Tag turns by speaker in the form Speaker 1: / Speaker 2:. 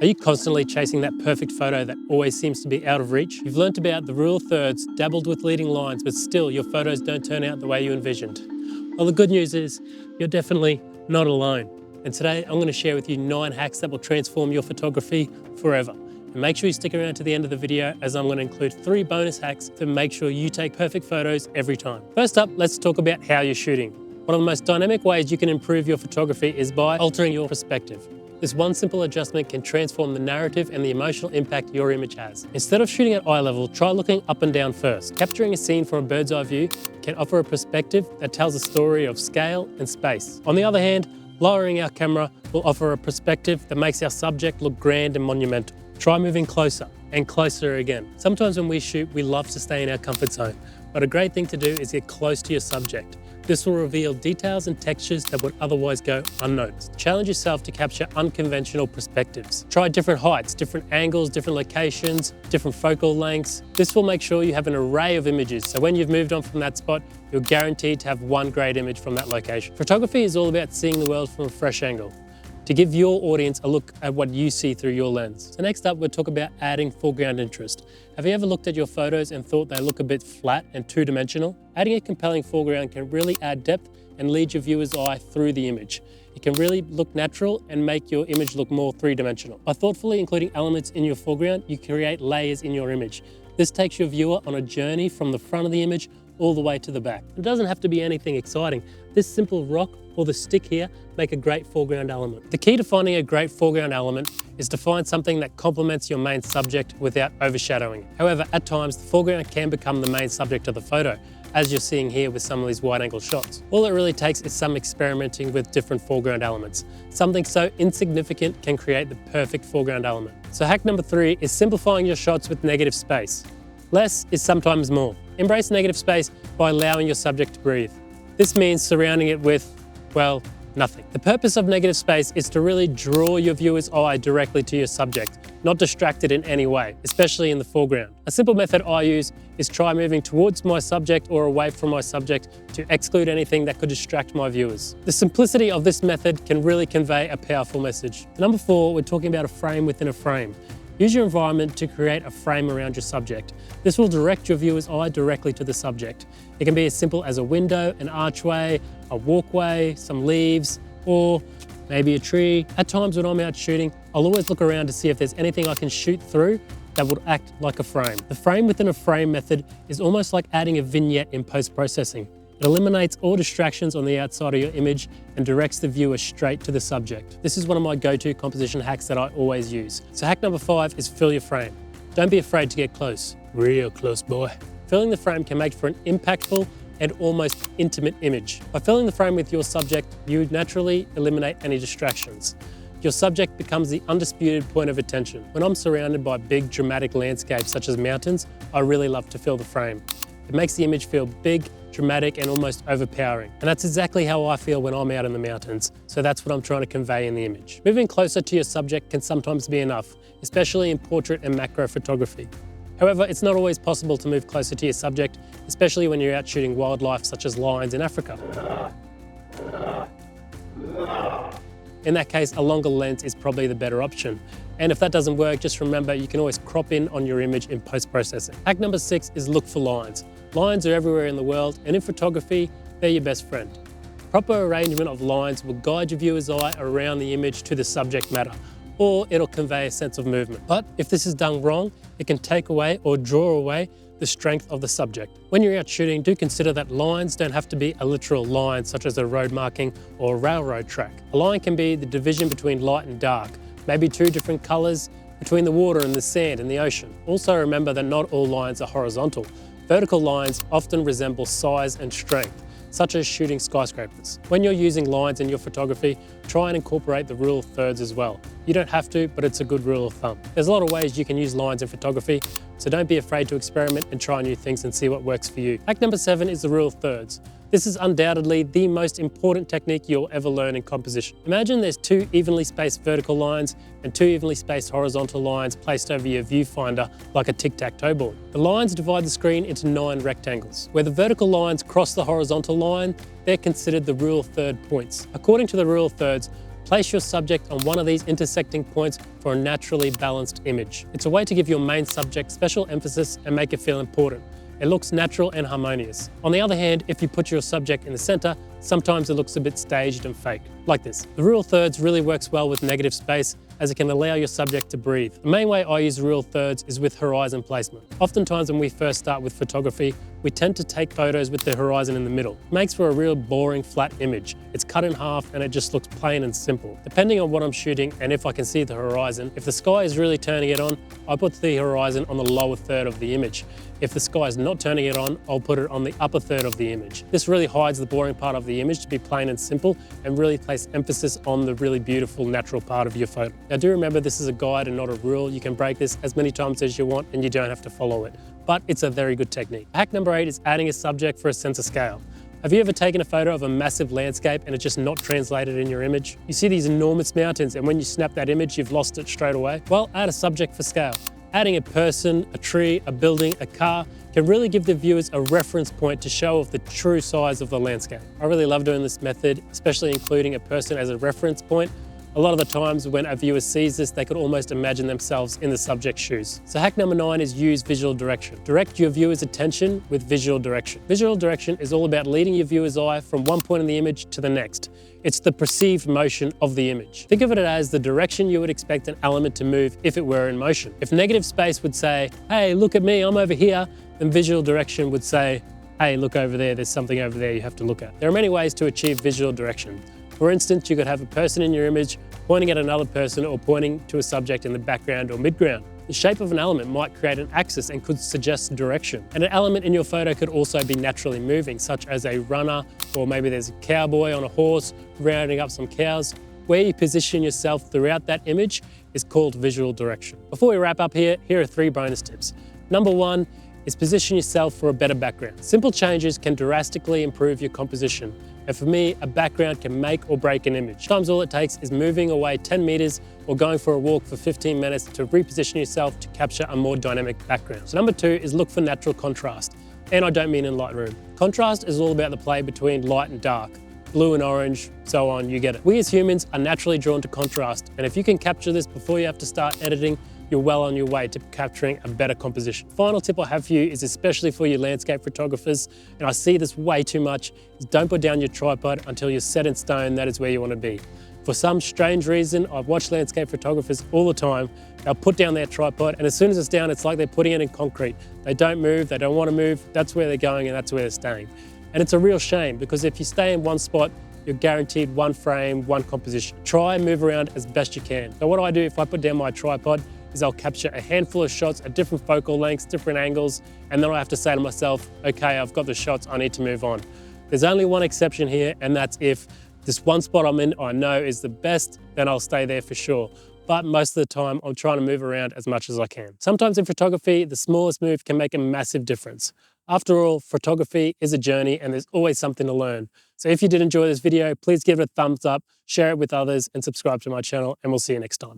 Speaker 1: Are you constantly chasing that perfect photo that always seems to be out of reach? You've learnt about the rule of thirds, dabbled with leading lines, but still your photos don't turn out the way you envisioned. Well, the good news is you're definitely not alone. And today I'm going to share with you 9 hacks that will transform your photography forever. And make sure you stick around to the end of the video, as I'm going to include 3 bonus hacks to make sure you take perfect photos every time. First up, let's talk about how you're shooting. One of the most dynamic ways you can improve your photography is by altering your perspective. This one simple adjustment can transform the narrative and the emotional impact your image has. Instead of shooting at eye level, try looking up and down first. Capturing a scene from a bird's eye view can offer a perspective that tells a story of scale and space. On the other hand, lowering our camera will offer a perspective that makes our subject look grand and monumental. Try moving closer and closer again. Sometimes when we shoot, we love to stay in our comfort zone, but a great thing to do is get close to your subject. This will reveal details and textures that would otherwise go unnoticed. Challenge yourself to capture unconventional perspectives. Try different heights, different angles, different locations, different focal lengths. This will make sure you have an array of images, so when you've moved on from that spot, you're guaranteed to have one great image from that location. Photography is all about seeing the world from a fresh angle, to give your audience a look at what you see through your lens. So next up, we'll talk about adding foreground interest. Have you ever looked at your photos and thought they look a bit flat and two-dimensional? Adding a compelling foreground can really add depth and lead your viewer's eye through the image. It can really look natural and make your image look more three-dimensional. By thoughtfully including elements in your foreground, you create layers in your image. This takes your viewer on a journey from the front of the image all the way to the back. It doesn't have to be anything exciting. This simple rock or the stick here make a great foreground element. The key to finding a great foreground element is to find something that complements your main subject without overshadowing it. However, at times the foreground can become the main subject of the photo, as you're seeing here with some of these wide angle shots. All it really takes is some experimenting with different foreground elements. Something so insignificant can create the perfect foreground element. So hack number 3 is simplifying your shots with negative space. Less is sometimes more. Embrace negative space by allowing your subject to breathe. This means surrounding it with, well, nothing. The purpose of negative space is to really draw your viewer's eye directly to your subject, not distract it in any way, especially in the foreground. A simple method I use is try moving towards my subject or away from my subject to exclude anything that could distract my viewers. The simplicity of this method can really convey a powerful message. Number 4, we're talking about a frame within a frame. Use your environment to create a frame around your subject. This will direct your viewer's eye directly to the subject. It can be as simple as a window, an archway, a walkway, some leaves, or maybe a tree. At times when I'm out shooting, I'll always look around to see if there's anything I can shoot through that would act like a frame. The frame within a frame method is almost like adding a vignette in post-processing. It eliminates all distractions on the outside of your image and directs the viewer straight to the subject. This is one of my go-to composition hacks that I always use. So hack number 5 is fill your frame. Don't be afraid to get close. Real close, boy. Filling the frame can make for an impactful and almost intimate image. By filling the frame with your subject, you naturally eliminate any distractions. Your subject becomes the undisputed point of attention. When I'm surrounded by big dramatic landscapes such as mountains, I really love to fill the frame. It makes the image feel big, dramatic, and almost overpowering. And that's exactly how I feel when I'm out in the mountains. So that's what I'm trying to convey in the image. Moving closer to your subject can sometimes be enough, especially in portrait and macro photography. However, it's not always possible to move closer to your subject, especially when you're out shooting wildlife such as lions in Africa. In that case, a longer lens is probably the better option. And if that doesn't work, just remember you can always crop in on your image in post-processing. Hack number 6 is look for lines. Lines are everywhere in the world, and in photography, they're your best friend. Proper arrangement of lines will guide your viewer's eye around the image to the subject matter, or it'll convey a sense of movement. But if this is done wrong, it can take away or draw away the strength of the subject. When you're out shooting, do consider that lines don't have to be a literal line such as a road marking or a railroad track. A line can be the division between light and dark, maybe 2 different colors between the water and the sand and the ocean. Also remember that not all lines are horizontal. Vertical lines often resemble size and strength, such as shooting skyscrapers. When you're using lines in your photography, try and incorporate the rule of thirds as well. You don't have to, but it's a good rule of thumb. There's a lot of ways you can use lines in photography, so don't be afraid to experiment and try new things and see what works for you. Hack number 7 is the rule of thirds. This is undoubtedly the most important technique you'll ever learn in composition. Imagine there's 2 evenly spaced vertical lines and 2 evenly spaced horizontal lines placed over your viewfinder like a tic-tac-toe board. The lines divide the screen into 9 rectangles. Where the vertical lines cross the horizontal line, they're considered the rule of third points. According to the rule of thirds, Place your subject on one of these intersecting points for a naturally balanced image. It's a way to give your main subject special emphasis and make it feel important. It looks natural and harmonious. On the other hand, if you put your subject in the center, sometimes it looks a bit staged and fake, like this. The rule of thirds really works well with negative space, as it can allow your subject to breathe. The main way I use rule of thirds is with horizon placement. Oftentimes when we first start with photography, we tend to take photos with the horizon in the middle. It makes for a real boring flat image. It's cut in half and it just looks plain and simple. Depending on what I'm shooting and if I can see the horizon, if the sky is really turning it on, I put the horizon on the lower third of the image. If the sky is not turning it on, I'll put it on the upper third of the image. This really hides the boring part of the image to be plain and simple and really place emphasis on the really beautiful natural part of your photo. Now do remember, this is a guide and not a rule. You can break this as many times as you want and you don't have to follow it, but it's a very good technique. Hack number 8 is adding a subject for a sense of scale. Have you ever taken a photo of a massive landscape and it's just not translated in your image? You see these enormous mountains and when you snap that image, you've lost it straight away. Well, add a subject for scale. Adding a person, a tree, a building, a car can really give the viewers a reference point to show off the true size of the landscape. I really love doing this method, especially including a person as a reference point. A lot of the times when a viewer sees this, they could almost imagine themselves in the subject's shoes. So hack number 9 is use visual direction. Direct your viewer's attention with visual direction. Visual direction is all about leading your viewer's eye from one point in the image to the next. It's the perceived motion of the image. Think of it as the direction you would expect an element to move if it were in motion. If negative space would say, hey, look at me, I'm over here, then visual direction would say, hey, look over there, there's something over there you have to look at. There are many ways to achieve visual direction. For instance, you could have a person in your image pointing at another person or pointing to a subject in the background or midground. The shape of an element might create an axis and could suggest direction. And an element in your photo could also be naturally moving, such as a runner, or maybe there's a cowboy on a horse rounding up some cows. Where you position yourself throughout that image is called visual direction. Before we wrap up here are 3 bonus tips. Number 1 is position yourself for a better background. Simple changes can drastically improve your composition. And for me, a background can make or break an image. Sometimes all it takes is moving away 10 meters or going for a walk for 15 minutes to reposition yourself to capture a more dynamic background. So number 2 is look for natural contrast. And I don't mean in Lightroom. Contrast is all about the play between light and dark, blue and orange, so on, you get it. We as humans are naturally drawn to contrast. And if you can capture this before you have to start editing, you're well on your way to capturing a better composition. Final tip I have for you is especially for you landscape photographers, and I see this way too much, is don't put down your tripod until you're set in stone that is where you want to be. For some strange reason, I've watched landscape photographers all the time, they'll put down their tripod and as soon as it's down, it's like they're putting it in concrete. They don't move, they don't want to move, that's where they're going and that's where they're staying. And it's a real shame because if you stay in one spot, you're guaranteed one frame, one composition. Try and move around as best you can. So what I do if I put down my tripod is I'll capture a handful of shots at different focal lengths, different angles, and then I have to say to myself, okay, I've got the shots, I need to move on. There's only one exception here, and that's if this one spot I'm in I know is the best, then I'll stay there for sure. But most of the time, I'm trying to move around as much as I can. Sometimes in photography, the smallest move can make a massive difference. After all, photography is a journey and there's always something to learn. So if you did enjoy this video, please give it a thumbs up, share it with others, and subscribe to my channel, and we'll see you next time.